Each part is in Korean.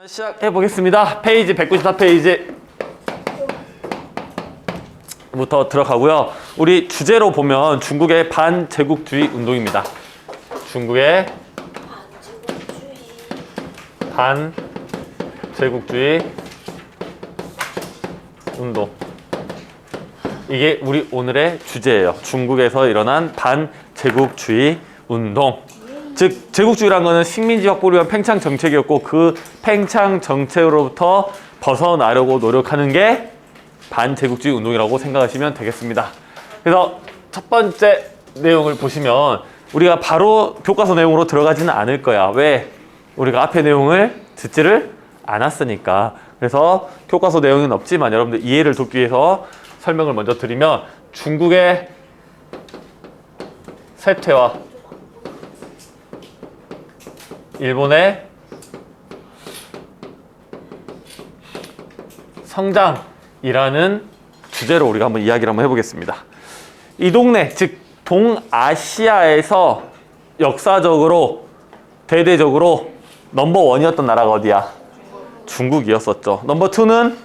시작해 보겠습니다. 페이지 194페이지 부터 들어가고요. 우리 주제로 보면 중국의 반제국주의 운동입니다. 중국의 반제국주의 운동. 이게 우리 오늘의 주제예요. 중국에서 일어난 반제국주의 운동. 즉 제국주의란 거는 식민지 확보를 위한 팽창 정책이었고, 그 팽창 정책으로부터 벗어나려고 노력하는 게 반제국주의 운동이라고 생각하시면 되겠습니다. 그래서 첫 번째 내용을 보시면 우리가 바로 교과서 내용으로 들어가지는 않을 거야. 왜? 우리가 앞에 내용을 듣지를 않았으니까. 그래서 교과서 내용은 없지만 여러분들 이해를 돕기 위해서 설명을 먼저 드리면, 중국의 쇠퇴와 일본의 성장이라는 주제로 우리가 한번 이야기를 한번 해보겠습니다. 이 동네, 즉 동아시아에서 역사적으로 대대적으로 넘버원이었던 나라가 어디야? 중국이었었죠. 넘버2는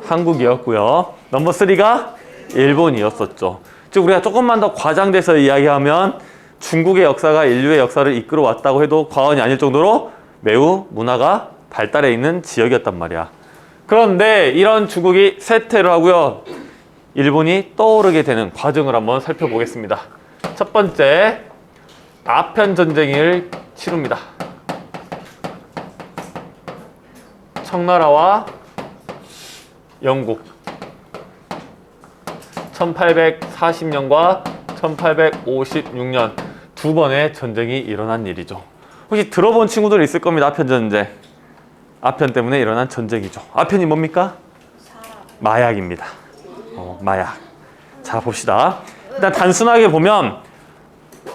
한국이었고요. 넘버3가 일본이었었죠. 즉 우리가 조금만 더 과장돼서 이야기하면 중국의 역사가 인류의 역사를 이끌어 왔다고 해도 과언이 아닐 정도로 매우 문화가 발달해 있는 지역이었단 말이야. 그런데 이런 중국이 쇠퇴를 하고요, 일본이 떠오르게 되는 과정을 한번 살펴보겠습니다. 첫 번째, 아편 전쟁을 치릅니다. 청나라와 영국. 1840년과 1856년 두 번의 전쟁이 일어난 일이죠. 혹시 들어본 친구들 있을 겁니다. 아편 전쟁. 아편 때문에 일어난 전쟁이죠. 아편이 뭡니까? 마약입니다. 마약. 자, 봅시다. 일단 단순하게 보면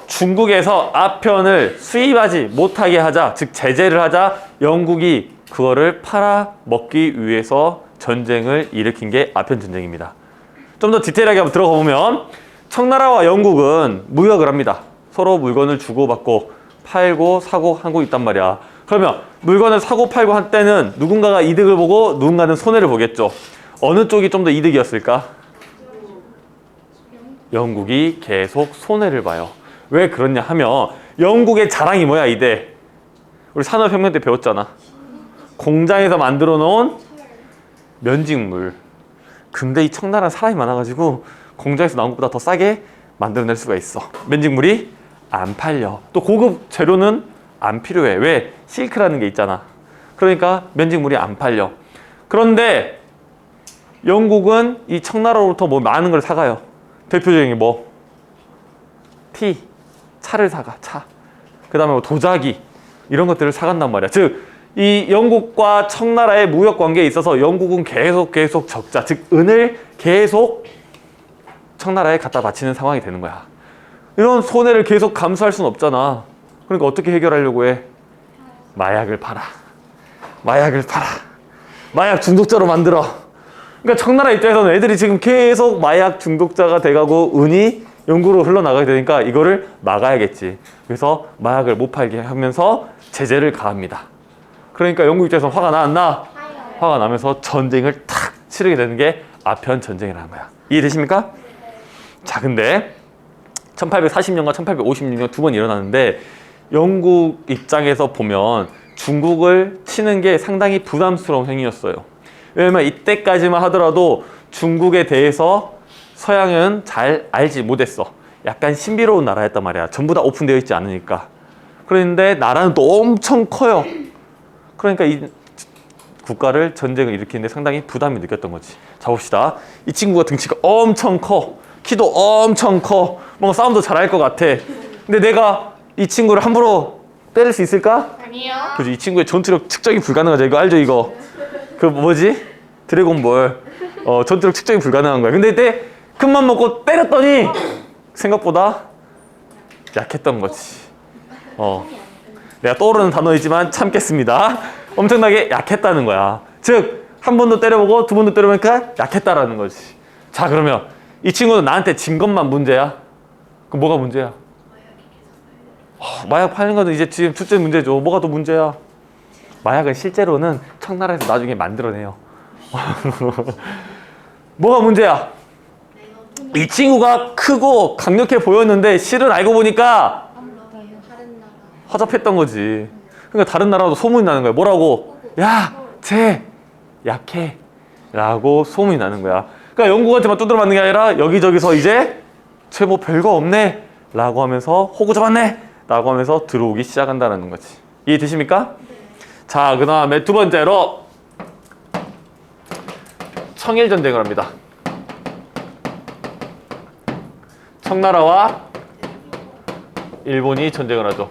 중국에서 아편을 수입하지 못하게 하자, 즉 제재를 하자, 영국이 그거를 팔아먹기 위해서 전쟁을 일으킨 게 아편 전쟁입니다. 좀 더 디테일하게 한번 들어가 보면 청나라와 영국은 무역을 합니다. 서로 물건을 주고받고 팔고 사고 하고 있단 말이야. 그러면 물건을 사고 팔고 할 때는 누군가가 이득을 보고 누군가는 손해를 보겠죠. 어느 쪽이 좀 더 이득이었을까? 영국이 계속 손해를 봐요. 왜 그러냐 하면 영국의 자랑이 뭐야 이때? 우리 산업혁명 때 배웠잖아. 공장에서 만들어 놓은 면직물. 근데 이 청나라는 사람이 많아가지고 공장에서 나온 것보다 더 싸게 만들어낼 수가 있어. 면직물이 안 팔려. 또 고급 재료는 안 필요해. 왜? 실크라는 게 있잖아. 그러니까 면직물이 안 팔려. 그런데 영국은 이 청나라로부터 뭐 많은 걸 사가요. 대표적인 게 뭐? 티, 차를 사가, 차. 그 다음에 뭐 도자기, 이런 것들을 사간단 말이야. 즉, 이 영국과 청나라의 무역 관계에 있어서 영국은 계속 적자, 즉 은을 계속 청나라에 갖다 바치는 상황이 되는 거야. 이런 손해를 계속 감수할 수는 없잖아. 그러니까 어떻게 해결하려고 해? 마약을 팔아. 마약을 팔아. 마약 중독자로 만들어. 그러니까 청나라 입장에서는 애들이 지금 계속 마약 중독자가 돼가고 은이 영국으로 흘러나가게 되니까 이거를 막아야겠지. 그래서 마약을 못 팔게 하면서 제재를 가합니다. 그러니까 영국 입장에서 화가 나 안 나? 화가 나면서 전쟁을 탁 치르게 되는 게 아편 전쟁이라는 거야. 이해되십니까? 자, 근데 1840년과 1856년 두 번 일어나는데 영국 입장에서 보면 중국을 치는 게 상당히 부담스러운 행위였어요. 왜냐면 이때까지만 하더라도 중국에 대해서 서양은 잘 알지 못했어. 약간 신비로운 나라였단 말이야. 전부 다 오픈되어 있지 않으니까. 그런데 나라는 또 엄청 커요. 그러니까 이 국가를 전쟁을 일으키는데 상당히 부담이 느꼈던 거지. 자, 봅시다. 이 친구가 등치가 엄청 커. 키도 엄청 커. 뭔가 싸움도 잘할 것 같아. 근데 내가 이 친구를 함부로 때릴 수 있을까? 아니요. 그죠? 이 친구의 전투력 측정이 불가능하죠. 이거 알죠? 이거 그 뭐지? 드래곤볼. 전투력 측정이 불가능한 거야. 근데 이때 큰맘 먹고 때렸더니 생각보다 약했던 거지. 내가 떠오르는 단어이지만 참겠습니다. 엄청나게 약했다는 거야. 즉, 한 번도 때려보고 두 번도 때려보니까 약했다라는 거지. 자, 그러면 이 친구는 나한테 진 것만 문제야? 그럼 뭐가 문제야? 마약 파는 거는 이제 지금 첫째 문제죠. 뭐가 더 문제야? 마약은 실제로는 청나라에서 나중에 만들어내요. 뭐가 문제야? 이 친구가 크고 강력해 보였는데 실은 알고 보니까 허접했던 거지. 그러니까 다른 나라도 소문이 나는 거야. 뭐라고? 야, 쟤 약해 라고 소문이 나는 거야. 그러니까 영국한테만 두드려 맞는 게 아니라 여기저기서 이제 쟤 뭐 별거 없네 라고 하면서 호구 잡았네 라고 하면서 들어오기 시작한다는 거지. 이해되십니까? 자, 그 다음에 두 번째로 청일전쟁을 합니다. 청나라와 일본이 전쟁을 하죠.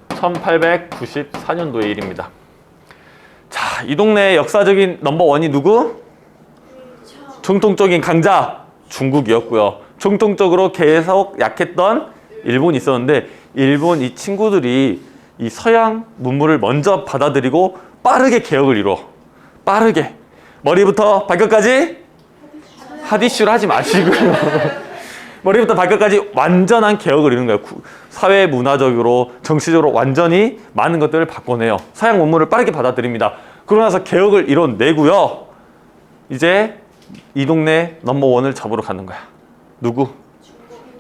1894년도의 일입니다. 자, 이 동네의 역사적인 넘버원이 누구? 정통적인 강자 중국이었고요. 정통적으로 계속 약했던 일본이 있었는데, 일본 이 친구들이 이 서양 문물을 먼저 받아들이고 빠르게 개혁을 이루어. 빠르게 머리부터 발끝까지 하디슈를 하지 마시고요. 머리부터 발끝까지 완전한 개혁을 이루는 거예요. 사회 문화적으로 정치적으로 완전히 많은 것들을 바꿔내요. 서양 문물을 빠르게 받아들입니다. 그러고 나서 개혁을 이뤄내고요. 이제 이 동네 넘버원을 잡으러 가는 거야. 누구?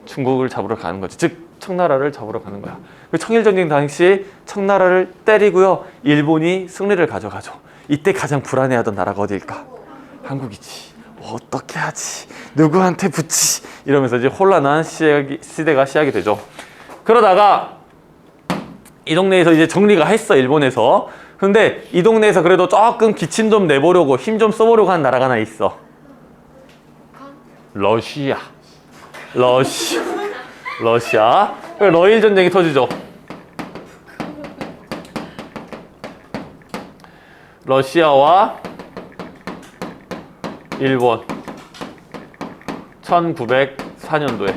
중국을 잡으러 가는 거지. 즉 청나라를 잡으러 가는 거야. 청일전쟁 당시 청나라를 때리고요. 일본이 승리를 가져가죠. 이때 가장 불안해하던 나라가 어디일까? 한국이지. 어떻게 하지? 누구한테 붙지? 이러면서 이제 혼란한 시대가 시작이 되죠. 그러다가 이 동네에서 이제 정리가 했어, 일본에서. 근데 이 동네에서 그래도 조금 기침 좀 내보려고 힘 좀 써보려고 하는 나라가 하나 있어. 러시아. 러일 전쟁이 터지죠. 러시아와 일본 1904년도에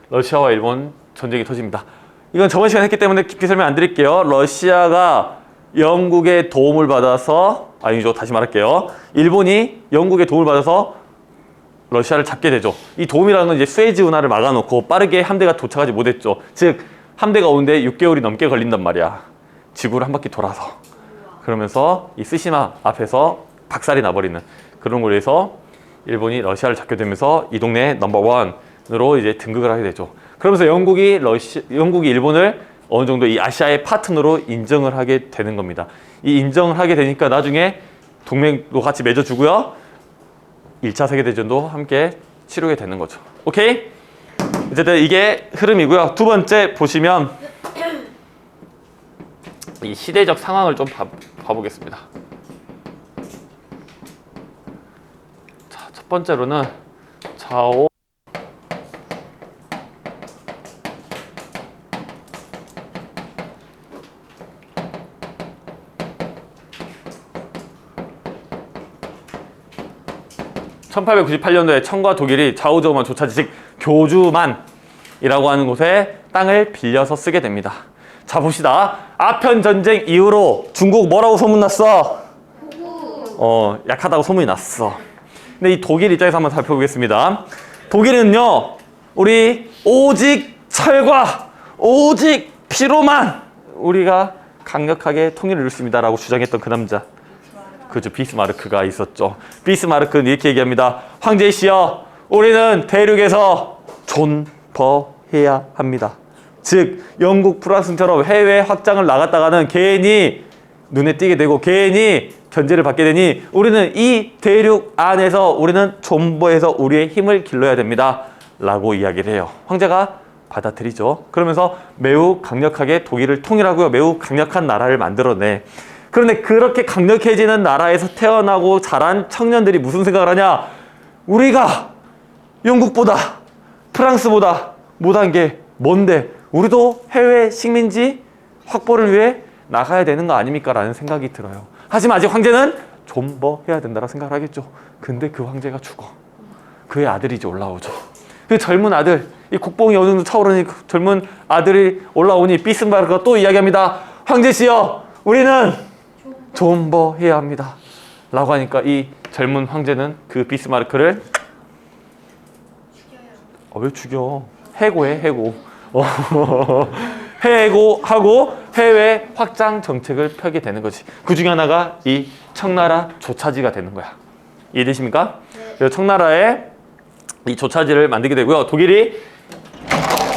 러시아와 일본 전쟁이 터집니다. 이건 저번 시간에 했기 때문에 깊이 설명 안 드릴게요. 러시아가 영국의 도움을 받아서, 아니죠, 다시 말할게요. 일본이 영국의 도움을 받아서 러시아를 잡게 되죠. 이 도움이라는 건 이제 수에즈 운하를 막아놓고 빠르게 함대가 도착하지 못했죠. 즉 함대가 오는데 6개월이 넘게 걸린단 말이야. 지구를 한 바퀴 돌아서. 그러면서 이 쓰시마 앞에서 박살이 나버리는 그런 걸로 해서 일본이 러시아를 잡게 되면서 이 동네 넘버원으로 이제 등극을 하게 되죠. 그러면서 영국이 일본을 어느 정도 이 아시아의 파트너로 인정을 하게 되는 겁니다. 이 인정을 하게 되니까 나중에 동맹도 같이 맺어주고요. 1차 세계대전도 함께 치르게 되는 거죠. 오케이? 어쨌든 이게 흐름이고요. 두 번째 보시면 이 시대적 상황을 좀 봐보겠습니다. 자, 첫 번째로는 자오 1898년도에 청과 독일이 자오저우만 조차지, 즉 교주만이라고 하는 곳에 땅을 빌려서 쓰게 됩니다. 자, 봅시다. 아편 전쟁 이후로 중국 뭐라고 소문났어? 약하다고 소문이 났어. 근데 이 독일 입장에서 한번 살펴보겠습니다. 독일은요, 우리 오직 철과 오직 피로만 우리가 강력하게 통일을 이룰 라고 주장했던 그 남자. 그죠, 비스마르크가 있었죠. 비스마르크는 이렇게 얘기합니다. 황제시여, 우리는 대륙에서 존버해야 합니다. 즉 영국, 프랑스처럼 해외 확장을 나갔다가는 괜히 눈에 띄게 되고 괜히 견제를 받게 되니 우리는 이 대륙 안에서 우리는 존버해서 우리의 힘을 길러야 됩니다 라고 이야기를 해요. 황제가 받아들이죠. 그러면서 매우 강력하게 독일을 통일하고요. 매우 강력한 나라를 만들어내. 그런데 그렇게 강력해지는 나라에서 태어나고 자란 청년들이 무슨 생각을 하냐? 우리가 영국보다 프랑스보다 못한 게 뭔데? 우리도 해외 식민지 확보를 위해 나가야 되는 거 아닙니까? 라는 생각이 들어요. 하지만 아직 황제는 존버해야 된다고 생각을 하겠죠. 근데 그 황제가 죽어. 그의 아들이 이제 올라오죠. 그 젊은 아들, 이 국뽕이 어느 정도 차오르니 그 젊은 아들이 올라오니 비스마르크가 또 이야기합니다. 황제시여, 우리는 존버해야 합니다 라고 하니까 이 젊은 황제는 그 비스마르크를 왜 죽여? 해고해, 해고. 해고하고 해외 확장 정책을 펴게 되는 거지. 그 중에 하나가 이 청나라 조차지가 되는 거야. 이해되십니까? 네. 그래서 청나라에 이 조차지를 만들게 되고요. 독일이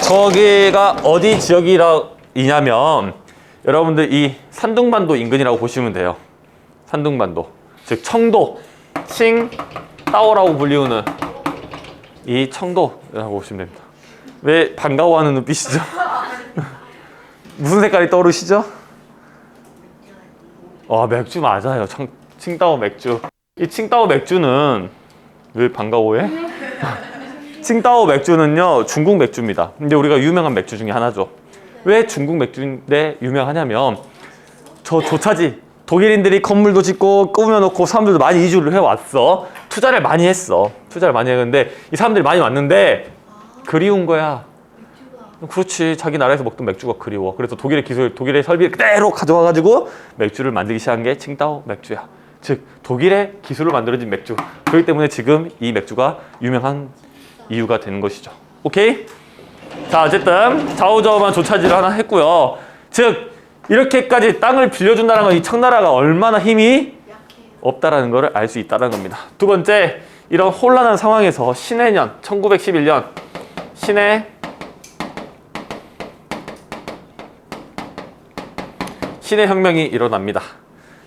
저기가 어디 지역이냐면 여러분들 이 산둥반도 인근이라고 보시면 돼요. 산둥반도, 즉 청도, 칭따오라고 불리우는 이 청도라고 보시면 됩니다. 왜 반가워하는 눈빛이죠? 무슨 색깔이 떠오르시죠? 맥주 맞아요. 칭따오 맥주. 이 칭따오 맥주는 왜 반가워해? 칭따오 맥주는요 중국 맥주입니다. 근데 우리가 유명한 맥주 중에 하나죠. 왜 중국 맥주인데 유명하냐면 저 조차지 독일인들이 건물도 짓고 꾸며놓고 사람들도 많이 이주를 해왔어. 투자를 많이 했어. 투자를 많이 했는데 이 사람들이 많이 왔는데 그리운 거야. 그렇지. 자기 나라에서 먹던 맥주가 그리워. 그래서 독일의 기술, 독일의 설비를 그대로 가져와가지고 맥주를 만들기 시작한 게 칭따오 맥주야. 즉 독일의 기술로 만들어진 맥주. 그렇기 때문에 지금 이 맥주가 유명한 이유가 되는 것이죠. 오케이? 자, 어쨌든 좌우좌우만 조차지를 하나 했고요. 즉 이렇게까지 땅을 빌려준다는 건 이 청나라가 얼마나 힘이 없다라는 것을 알 수 있다는 겁니다. 두 번째, 이런 혼란한 상황에서 신해년 1911년 신해 혁명이 일어납니다.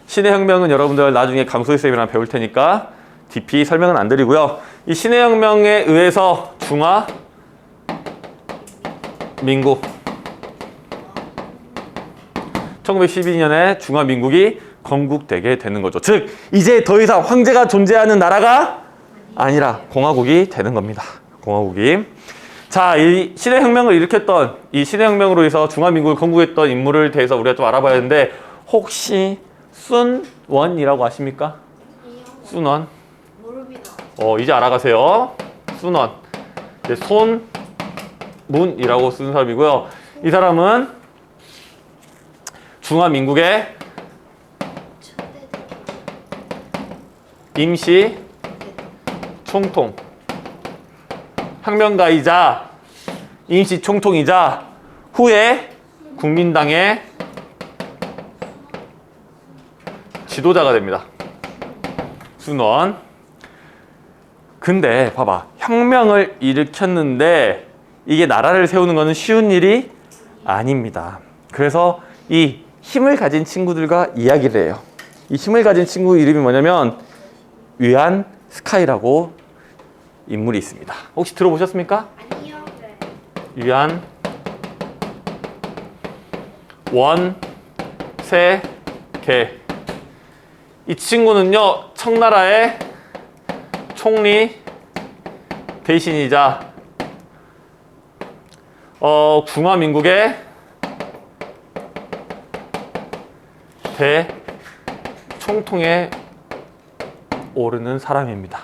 신해 혁명은 여러분들 나중에 강소희 쌤이랑 배울 테니까 깊이 설명은 안 드리고요. 이 신해 혁명에 의해서 중화민국 1912년에 중화민국이 건국되게 되는 거죠. 즉 이제 더 이상 황제가 존재하는 나라가 아니라 공화국이 되는 겁니다. 공화국이. 자, 이 신해혁명을 일으켰던 이 신해혁명으로 해서 중화민국을 건국했던 인물을 대해서 우리가 좀 알아봐야 하는데 혹시 순원이라고 아십니까? 순원. 모릅니다. 이제 알아가세요. 순원. 손문이라고 쓰는 사람이고요. 이 사람은 중화민국의 임시 총통, 혁명가이자 임시 총통이자 후에 국민당의 지도자가 됩니다. 순원. 근데 봐봐, 혁명을 일으켰는데 이게 나라를 세우는 것은 쉬운 일이 아닙니다. 그래서 이 힘을 가진 친구들과 이야기를 해요. 이 힘을 가진 친구 이름이 뭐냐면 위안 스카이라고 인물이 있습니다. 혹시 들어보셨습니까? 아니요. 네. 위안 원세계. 이 친구는요 청나라의 총리 대신이자 중화민국의 대총통에 오르는 사람입니다.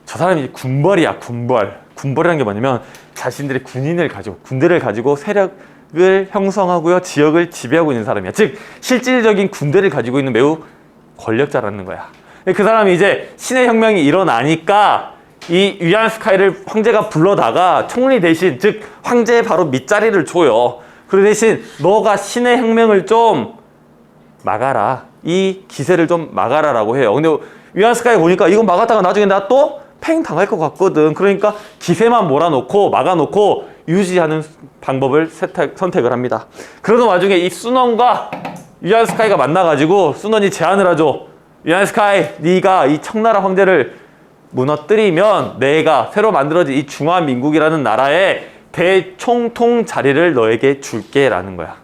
저 사람이 군벌이야, 군벌. 군벌이라는 게 뭐냐면 자신들의 군대를 가지고 세력을 형성하고요, 지역을 지배하고 있는 사람이야. 즉 실질적인 군대를 가지고 있는 매우 권력자라는 거야. 그 사람이 이제 신해 혁명이 일어나니까 이 위안 스카이를 황제가 불러다가 총리 대신, 즉 황제의 바로 밑자리를 줘요. 그 대신 너가 신해 혁명을 좀 막아라, 이 기세를 좀 막아라라고 해요. 근데 위안 스카이 보니까 이거 막았다가 나중에 나 또 팽 당할 것 같거든. 그러니까 기세만 몰아놓고 막아놓고 유지하는 방법을 선택을 합니다. 그러던 와중에 이 순원과 위안 스카이가 만나가지고 순원이 제안을 하죠. 위안 스카이, 네가 이 청나라 황제를 무너뜨리면 내가 새로 만들어진 이 중화민국이라는 나라의 대총통 자리를 너에게 줄게 라는 거야.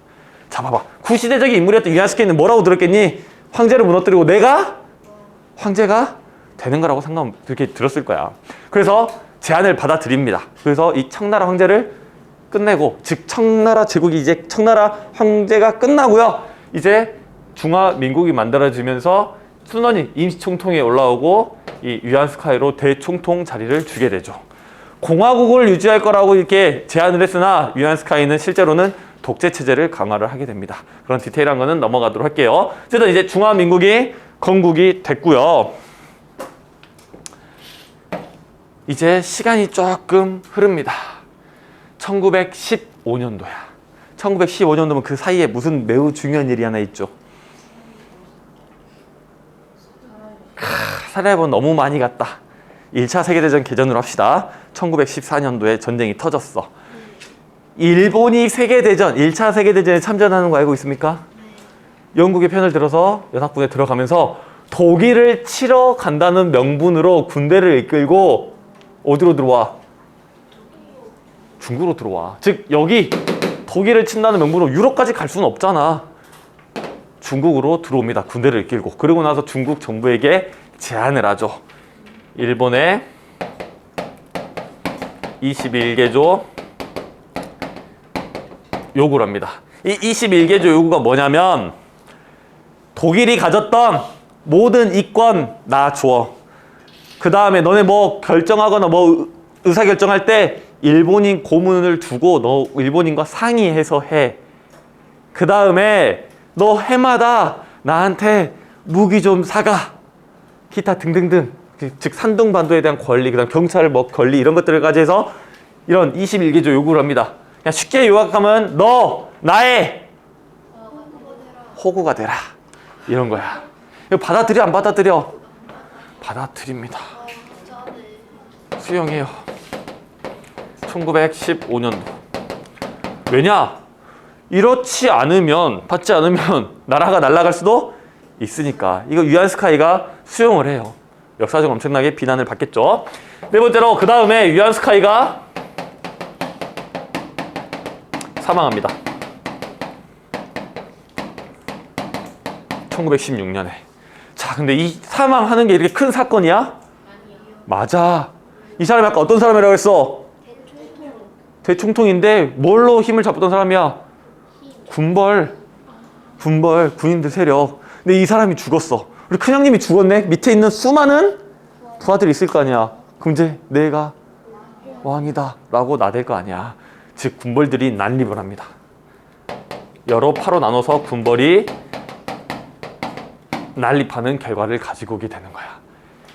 자, 봐봐. 구시대적인 인물이었던 위안 스카이는 뭐라고 들었겠니? 황제를 무너뜨리고 내가 황제가 되는 거라고 그렇게 들었을 거야. 그래서 제안을 받아들입니다. 그래서 이 청나라 황제를 끝내고, 즉 청나라 제국이 이제 청나라 황제가 끝나고요. 이제 중화민국이 만들어지면서 순원이 임시총통에 올라오고 이 위안 스카이로 대총통 자리를 주게 되죠. 공화국을 유지할 거라고 이렇게 제안을 했으나 위안 스카이는 실제로는 독재 체제를 강화를 하게 됩니다. 그런 디테일한 거는 넘어가도록 할게요. 어쨌든 이제 중화민국이 건국이 됐고요. 이제 시간이 조금 흐릅니다. 1915년도야. 1915년도면 그 사이에 무슨 매우 중요한 일이 하나 있죠. 사례본 너무 많이 갔다. 1차 세계대전 개전으로 합시다. 1914년도에 전쟁이 터졌어. 일본이 세계대전, 1차 세계대전에 참전하는 거 알고 있습니까? 영국의 편을 들어서 연합군에 들어가면서 독일을 치러 간다는 명분으로 군대를 이끌고 어디로 들어와? 중국으로 들어와. 즉 여기 독일을 친다는 명분으로 유럽까지 갈 수는 없잖아. 중국으로 들어옵니다. 군대를 이끌고. 그리고 나서 중국 정부에게 제안을 하죠. 일본에 21개조 요구를 합니다. 이 21개조 요구가 뭐냐면 독일이 가졌던 모든 이권 나 줘. 그 다음에 너네 뭐 결정하거나 뭐 의사결정할 때 일본인 고문을 두고 너 일본인과 상의해서 해. 그 다음에 너 해마다 나한테 무기 좀 사가. 기타 등등등. 즉 산둥반도에 대한 권리, 그 다음 경찰 뭐 권리 이런 것들까지 해서 이런 21개조 요구를 합니다. 그냥 쉽게 요약하면 너 나의 호구가 되라. 이런 거야. 이거 받아들여 안 받아들여? 받아들입니다. 수용해요. 1915년도. 왜냐? 이렇지 않으면, 받지 않으면 나라가 날아갈 수도 있으니까. 이거 유안스카이가 수용을 해요. 역사적으로 엄청나게 비난을 받겠죠. 네 번째로 그 다음에 유안스카이가 사망합니다. 1916년에. 자, 근데 이 사망하는 게 이렇게 큰 사건이야? 아니요. 맞아. 이 사람이 아까 어떤 사람이라고 했어? 대총통인데 뭘로 힘을 잡았던 사람이야? 군벌, 군인들 세력. 근데 이 사람이 죽었어. 우리 큰형님이 죽었네? 밑에 있는 수많은 부하들이 있을 거 아니야. 그럼 이제 내가 왕이다 라고 나댈 거 아니야. 즉 군벌들이 난립을 합니다. 여러 파로 나눠서 군벌이 난립하는 결과를 가지고 오게 되는 거야.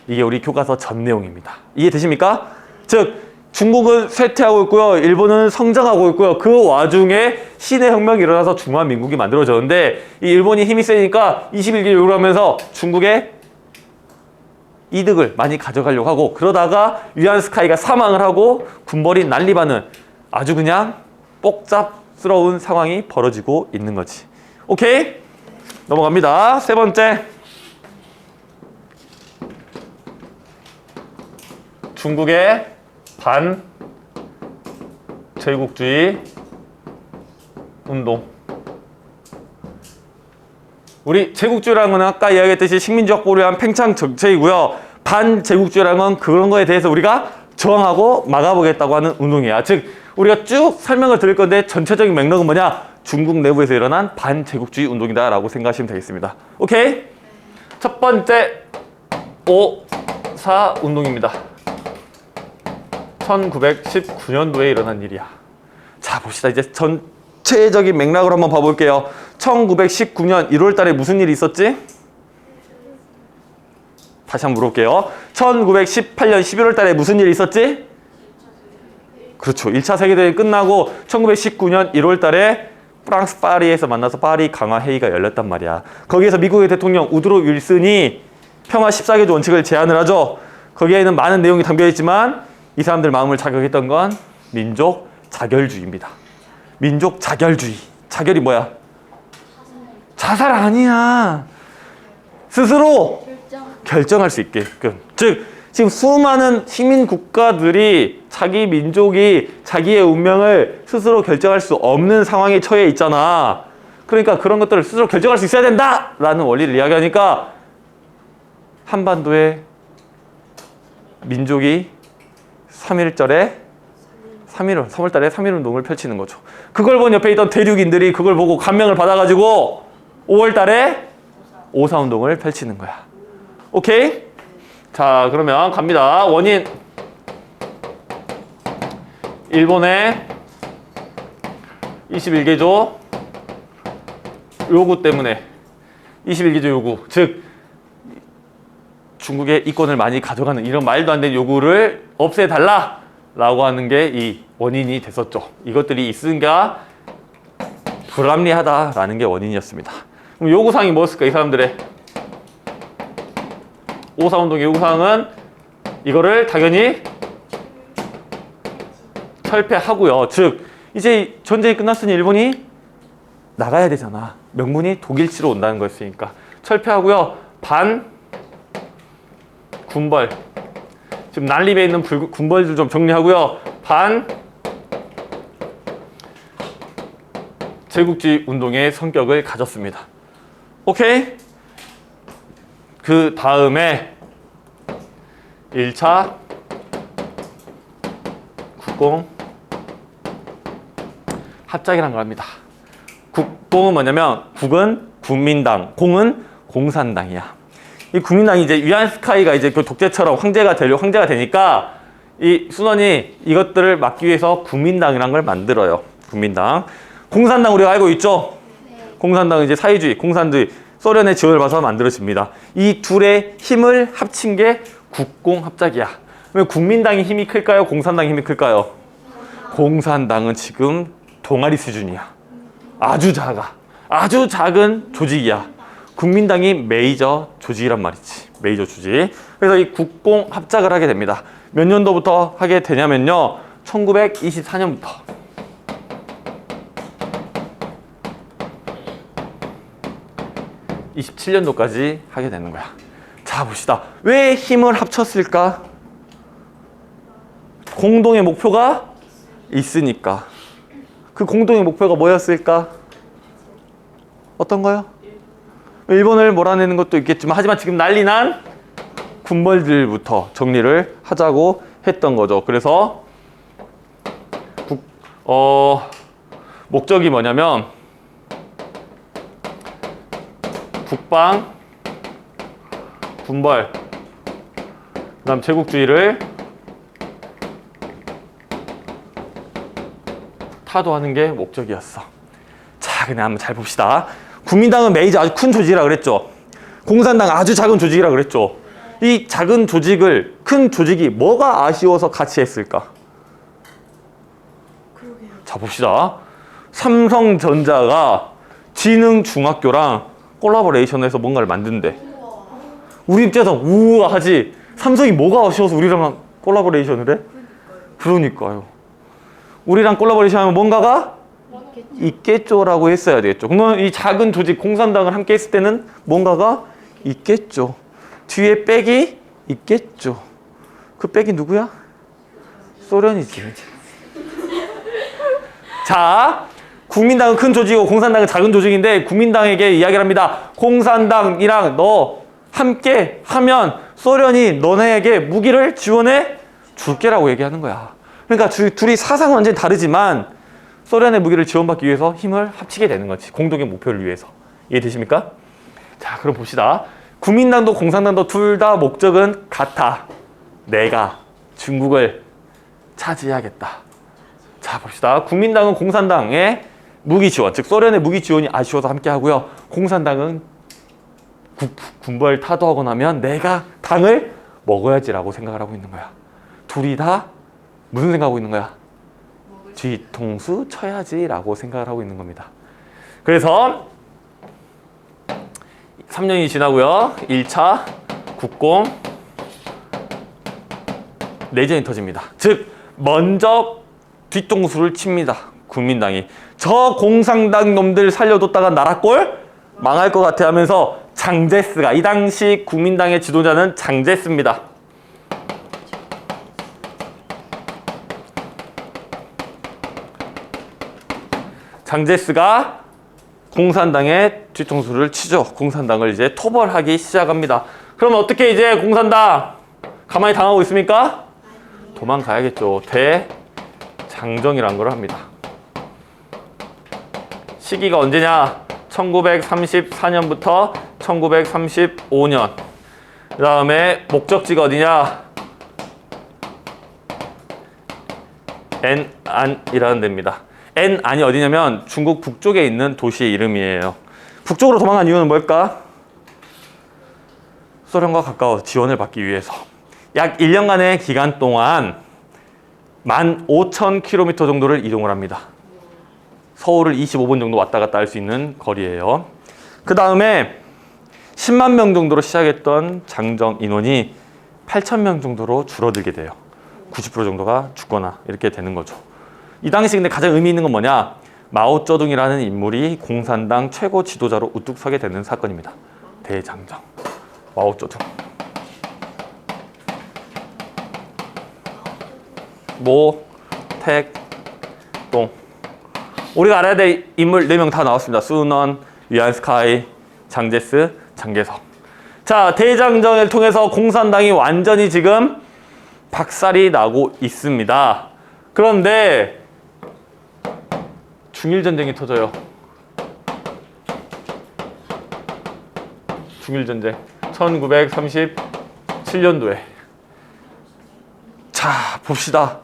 이게 우리 교과서 전 내용입니다. 이해되십니까? 즉 중국은 쇠퇴하고 있고요. 일본은 성장하고 있고요. 그 와중에 신의 혁명이 일어나서 중화민국이 만들어졌는데 이 일본이 힘이 세니까 21개 요구를 하면서 중국의 이득을 많이 가져가려고 하고 그러다가 유안스카이가 사망을 하고 군벌이 난립하는 아주 그냥 복잡스러운 상황이 벌어지고 있는 거지. 오케이? 넘어갑니다. 세 번째. 중국의 반제국주의 운동. 우리 제국주의라는 건 아까 이야기했듯이 식민지 확보를 위한 팽창 정책이고요. 반제국주의라는 건 그런 거에 대해서 우리가 저항하고 막아보겠다고 하는 운동이야. 즉 우리가 쭉 설명을 드릴 건데 전체적인 맥락은 뭐냐? 중국 내부에서 일어난 반제국주의 운동이다 라고 생각하시면 되겠습니다. 오케이? 첫 번째 5.4 운동입니다. 1919년도에 일어난 일이야. 자, 봅시다. 이제 전체적인 맥락으로 한번 봐볼게요. 1919년 1월 달에 무슨 일이 있었지? 다시 한번 물어볼게요. 1918년 11월 달에 무슨 일이 있었지? 그렇죠. 1차 세계대전이 끝나고 1919년 1월 달에 프랑스 파리에서 만나서 파리 강화 회의가 열렸단 말이야. 거기에서 미국의 대통령 우드로 윌슨이 평화 14개조 원칙을 제안을 하죠. 거기에는 많은 내용이 담겨 있지만 이 사람들 마음을 자극했던 건 민족 자결주의입니다. 민족 자결주의. 자결이 뭐야? 자살 아니야. 스스로 결정할 수 있게끔. 즉 지금 수많은 시민 국가들이 자기 민족이 자기의 운명을 스스로 결정할 수 없는 상황에 처해 있잖아. 그러니까 그런 것들을 스스로 결정할 수 있어야 된다라는 원리를 이야기하니까 한반도의 민족이 3월달에 3.1운동을 펼치는 거죠. 그걸 본 옆에 있던 대륙인들이 그걸 보고 감명을 받아가지고 5월달에 5.4운동을 펼치는 거야. 오케이? 자, 그러면 갑니다. 원인. 일본의 21개조 요구 때문에 21개조 요구, 즉 중국의 이권을 많이 가져가는 이런 말도 안 되는 요구를 없애달라 라고 하는 게 이 원인이 됐었죠. 이것들이 있으니까 불합리하다라는 게 원인이었습니다. 그럼 요구사항이 뭐였을까? 이 사람들의 5.4 운동의 요구사항은 이거를 당연히 철폐하고요. 즉 이제 전쟁이 끝났으니 일본이 나가야 되잖아. 명분이 독일치로 온다는 거였으니까 철폐하고요. 반 군벌, 지금 난립에 있는 군벌들 좀 정리하고요. 반 제국주의 운동의 성격을 가졌습니다. 오케이? 그 다음에 1차 국공 합작이란 걸 합니다. 국공은 뭐냐면 국은 국민당, 공은 공산당이야. 이 국민당이 이제 위안스카이가 이제 그 독재처럼 황제가 되니까 이 순원이 이것들을 막기 위해서 국민당이란 걸 만들어요. 국민당. 공산당 우리가 알고 있죠? 공산당은 이제 사회주의, 공산주의, 소련의 지원을 받아서 만들어집니다. 이 둘의 힘을 합친 게 국공합작이야. 그러면 국민당이 힘이 클까요? 공산당이 힘이 클까요? 공산당은 지금 동아리 수준이야. 아주 작아. 아주 작은 조직이야. 국민당이 메이저 조직이란 말이지. 메이저 조직. 그래서 이 국공합작을 하게 됩니다. 몇 년도부터 하게 되냐면요. 1924년부터. 27년도까지 하게 되는 거야. 자, 봅시다. 왜 힘을 합쳤을까? 공동의 목표가 있으니까. 그 공동의 목표가 뭐였을까? 어떤 거요? 일본을 몰아내는 것도 있겠지만, 하지만 지금 난리 난 군벌들부터 정리를 하자고 했던 거죠. 그래서 목적이 뭐냐면 국방, 군벌, 그 다음 제국주의를 타도하는 게 목적이었어. 자, 그냥 한번 잘 봅시다. 국민당은 메이저 아주 큰 조직이라 그랬죠. 공산당은 아주 작은 조직이라 그랬죠. 이 작은 조직을 큰 조직이 뭐가 아쉬워서 같이 했을까? 자, 봅시다. 삼성전자가 지능중학교랑 콜라보레이션해서 뭔가를 만든대. 우리 입장에서 우아하지. 삼성이 뭐가 아쉬워서 우리랑 콜라보레이션을 해? 그러니까요. 우리랑 콜라보레이션 하면 뭔가가 있겠죠라고 했어야 되겠죠. 그러면 이 작은 조직 공산당을 함께 했을 때는 뭔가가 있겠죠. 뒤에 백이 있겠죠. 그 백이 누구야? 소련이지. 자, 국민당은 큰 조직이고 공산당은 작은 조직인데 국민당에게 이야기를 합니다. 공산당이랑 너 함께 하면 소련이 너네에게 무기를 지원해 줄게라고 얘기하는 거야. 그러니까 둘이 사상은 완전히 다르지만 소련의 무기를 지원받기 위해서 힘을 합치게 되는 거지. 공동의 목표를 위해서. 이해되십니까? 자, 그럼 봅시다. 국민당도 공산당도 둘 다 목적은 같아. 내가 중국을 차지해야겠다. 자, 봅시다. 국민당은 공산당의 무기 지원, 즉 소련의 무기 지원이 아쉬워서 함께 하고요. 공산당은 군벌 타도하고 나면 내가 당을 먹어야지라고 생각을 하고 있는 거야. 둘이 다 무슨 생각하고 있는 거야? 뒤통수 쳐야지라고 생각을 하고 있는 겁니다. 그래서 3년이 지나고요. 1차 국공 내전이 터집니다. 즉 먼저 뒤통수를 칩니다. 국민당이. 저 공산당 놈들 살려뒀다가 나라 꼴 망할 것 같아 하면서 장제스가, 이 당시 국민당의 지도자는 장제스입니다. 장제스가 공산당의 뒤통수를 치죠. 공산당을 이제 토벌하기 시작합니다. 그러면 어떻게 이제 공산당 가만히 당하고 있습니까? 도망가야겠죠. 대장정이라는 걸 합니다. 시기가 언제냐? 1934년부터 1935년. 그 다음에 목적지가 어디냐? 엔안이라는 데입니다. 엔안이 어디냐면 중국 북쪽에 있는 도시의 이름이에요. 북쪽으로 도망간 이유는 뭘까? 소련과 가까워 지원을 받기 위해서. 약 1년간의 기간 동안 15,000km 정도를 이동을 합니다. 서울을 25분 정도 왔다 갔다 할 수 있는 거리예요. 그 다음에 10만 명 정도로 시작했던 장정 인원이 8천 명 정도로 줄어들게 돼요. 90% 정도가 죽거나 이렇게 되는 거죠. 이 당시 근데 가장 의미 있는 건 뭐냐? 마오쩌둥이라는 인물이 공산당 최고 지도자로 우뚝 서게 되는 사건입니다. 대장정. 마오쩌둥. 모, 택, 동. 우리가 알아야 될 인물 4명 다 나왔습니다. 수넌, 위안스카이, 장제스, 장개석. 자, 대장정을 통해서 공산당이 완전히 지금 박살이 나고 있습니다. 그런데 중일전쟁이 터져요. 중일전쟁 1937년도에. 자, 봅시다.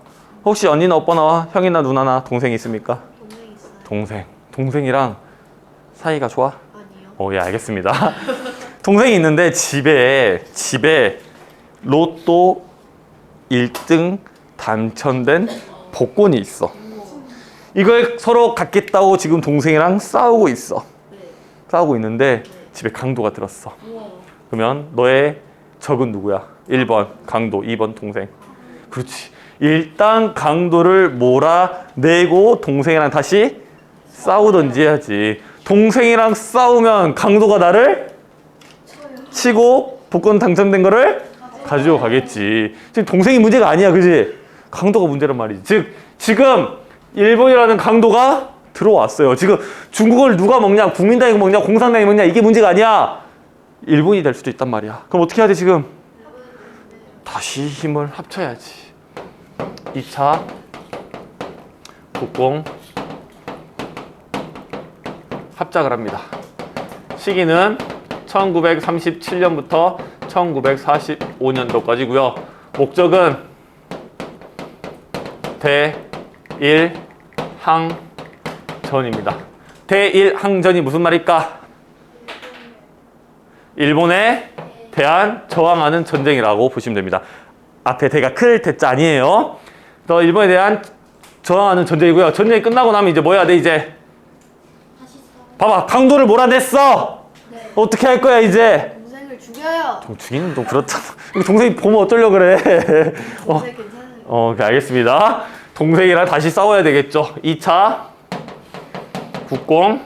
혹시 언니나 오빠나 형이나 누나나 동생이 있습니까? 동생 있어요. 동생. 동생이랑 사이가 좋아? 아니요. 예, 알겠습니다. 동생이 있는데 집에 로또 1등 당첨된 복권이 있어. 이걸 서로 갖겠다고 지금 동생이랑 싸우고 있어. 네. 싸우고 있는데 집에 강도가 들었어. 우와. 그러면 너의 적은 누구야? 1번 강도, 2번 동생. 그렇지. 일단 강도를 몰아내고 동생이랑 다시 싸우던지 해야지. 동생이랑 싸우면 강도가 나를 치고 복권 당첨된 거를 가지고 가겠지. 지금 동생이 문제가 아니야, 그지? 강도가 문제란 말이지. 즉 지금 일본이라는 강도가 들어왔어요. 지금 중국을 누가 먹냐, 국민당이 먹냐, 공산당이 먹냐, 이게 문제가 아니야. 일본이 될 수도 있단 말이야. 그럼 어떻게 해야 돼 지금? 다시 힘을 합쳐야지. 2차 국공 합작을 합니다. 시기는 1937년부터 1945년도까지고요. 목적은 대일항전입니다. 대일항전이 무슨 말일까? 일본에 대한 저항하는 전쟁이라고 보시면 됩니다. 앞에 대가 클 대자 아니에요. 또 일본에 대한 저항하는 전쟁이고요. 전쟁이 끝나고 나면 이제 뭐 해야 돼 이제? 다시 싸워. 봐봐, 강도를 몰아냈어. 네. 어떻게 할 거야 이제? 동생을 죽여요. 좀 죽이는 좀 그렇잖아. 동생이 보면 어쩌려고 그래. 동생 괜찮아요. 오케이, 알겠습니다. 동생이랑 다시 싸워야 되겠죠. 2차 국공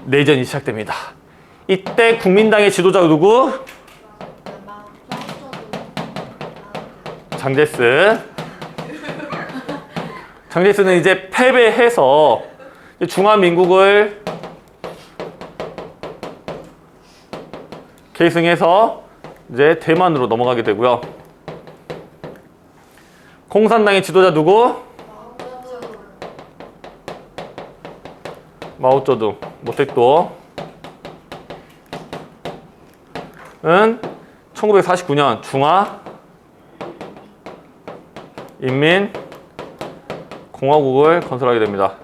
내전이 시작됩니다. 이때 국민당의 지도자가 누구? 장제스. 장제스는 이제 패배해서 중화민국을 계승해서 이제 대만으로 넘어가게 되고요. 공산당의 지도자 누구? 마오쩌둥, 모택도는 1949년 중화 인민공화국을 건설하게 됩니다.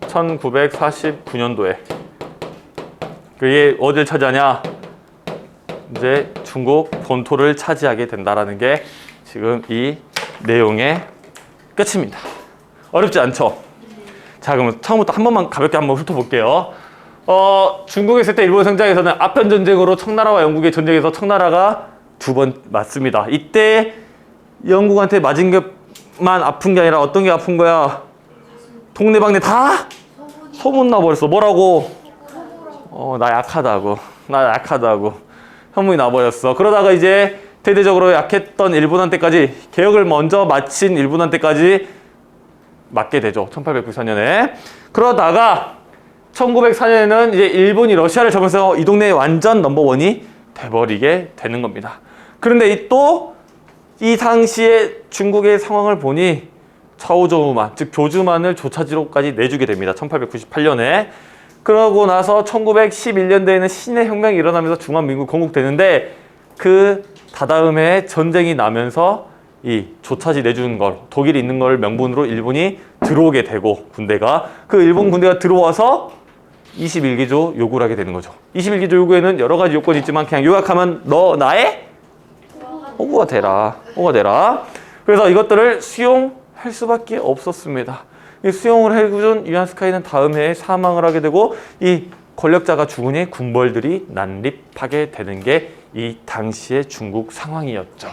1949년도에. 그게 어딜 차지하냐? 이제 중국 본토를 차지하게 된다라는 게 지금 이 내용의 끝입니다. 어렵지 않죠? 자, 그럼 처음부터 한 번만 가볍게 한번 훑어볼게요. 중국에 있을 때 일본 성장에서는 아편 전쟁으로 청나라와 영국의 전쟁에서 청나라가 2번 맞습니다. 이때 영국한테 맞은 것만 아픈 게 아니라 어떤 게 아픈 거야? 동네방네 다 소문 나버렸어. 뭐라고? 나 약하다고. 나 약하다고. 소문이 나버렸어. 그러다가 이제 대대적으로 약했던 일본한테까지 개혁을 먼저 마친 일본한테까지 맞게 되죠. 1894년에. 그러다가 1904년에는 이제 일본이 러시아를 접해서 이 동네의 완전 넘버원이 돼버리게 되는 겁니다. 그런데 또 이 당시에 중국의 상황을 보니 차오저우만, 즉 교주만을 조차지로까지 내주게 됩니다. 1898년에. 그러고 나서 1911년대에는 신의 혁명이 일어나면서 중화민국 건국되는데 그 다다음에 전쟁이 나면서 이 조차지 내주는 걸, 독일이 있는 걸 명분으로 일본이 들어오게 되고 군대가 그 일본 군대가 들어와서 21개조 요구를 하게 되는 거죠. 21개조 요구에는 여러 가지 요건이 있지만 그냥 요약하면 너 나의 호구가 되라. 호구가 되라. 그래서 이것들을 수용해 할 수밖에 없었습니다. 이 수용을 해준 유한스카이는 다음 해에 사망을 하게 되고 이 권력자가 죽으니 군벌들이 난립하게 되는 게 이 당시의 중국 상황이었죠.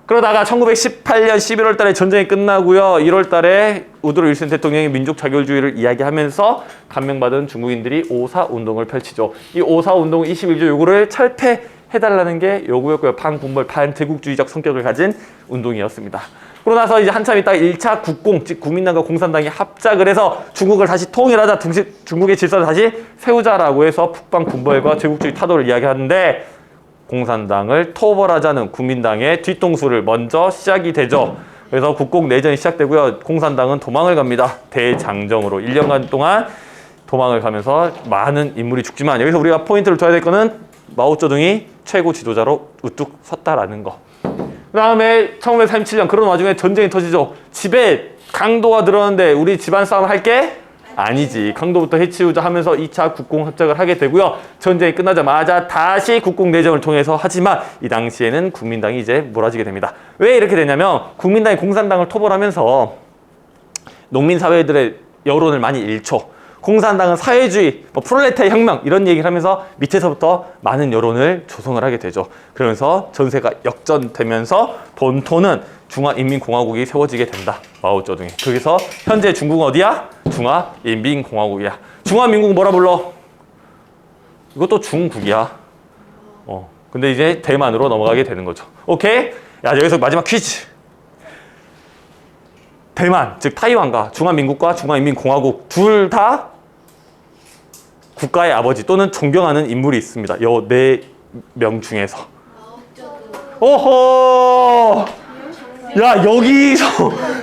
그러다가 1918년 11월 달에 전쟁이 끝나고요. 1월 달에 우드로 윌슨 대통령이 민족 자결주의를 이야기하면서 감명받은 중국인들이 5.4 운동을 펼치죠. 이 5.4 운동 21조 요구를 철폐해달라는 게 요구였고요. 반군벌, 반제국주의적 성격을 가진 운동이었습니다. 그러고 나서 이제 한참 있다가 1차 국공, 즉 국민당과 공산당이 합작을 해서 중국을 다시 통일하자, 중국의 질서를 다시 세우자라고 해서 북방군벌과 제국주의 타도를 이야기하는데 공산당을 토벌하자는 국민당의 뒤통수를 먼저 시작이 되죠. 그래서 국공 내전이 시작되고요. 공산당은 도망을 갑니다. 대장정으로 1년간 동안 도망을 가면서 많은 인물이 죽지만 여기서 우리가 포인트를 둬야 될 거는 마오쩌둥이 최고 지도자로 우뚝 섰다라는 거. 그 다음에 1937년 그런 와중에 전쟁이 터지죠. 집에 강도가 들어오는데 우리 집안 싸움 할게? 아니지. 강도부터 해치우자 하면서 2차 국공 합작을 하게 되고요. 전쟁이 끝나자마자 다시 국공 내전을 통해서 하지만 이 당시에는 국민당이 이제 몰아지게 됩니다. 왜 이렇게 되냐면 국민당이 공산당을 토벌하면서 농민 사회들의 여론을 많이 잃죠. 공산당은 사회주의, 프롤레타의 혁명 이런 얘기를 하면서 밑에서부터 많은 여론을 조성을 하게 되죠. 그러면서 전세가 역전되면서 본토는 중화인민공화국이 세워지게 된다. 마오쩌둥이. 그래서 현재 중국은 어디야? 중화인민공화국이야. 중화민국 뭐라 불러? 이것도 중국이야. 근데 이제 대만으로 넘어가게 되는 거죠. 오케이? 야, 여기서 마지막 퀴즈. 대만, 즉 타이완과 중화민국과 중화인민공화국 둘 다 국가의 아버지 또는 존경하는 인물이 있습니다. 요 4명 중에서. 오호! 야,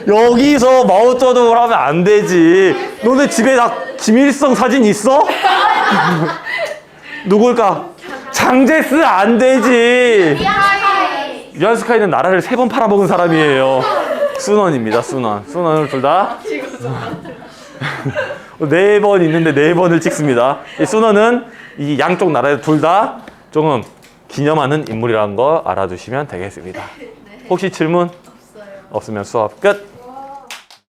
여기서 마오쩌둥을 하면 안 되지. 너네 집에 다 김일성 사진 있어? 누굴까? 장제스 안 되지. 유한스카이는 나라를 3번 팔아먹은 사람이에요. 순원입니다. 순원을 둘 다 4번 있는데 4번을 찍습니다. 이 순원은 이 양쪽 나라에 둘 다 조금 기념하는 인물이라는 거 알아두시면 되겠습니다. 혹시 질문? 없으면 수업 끝.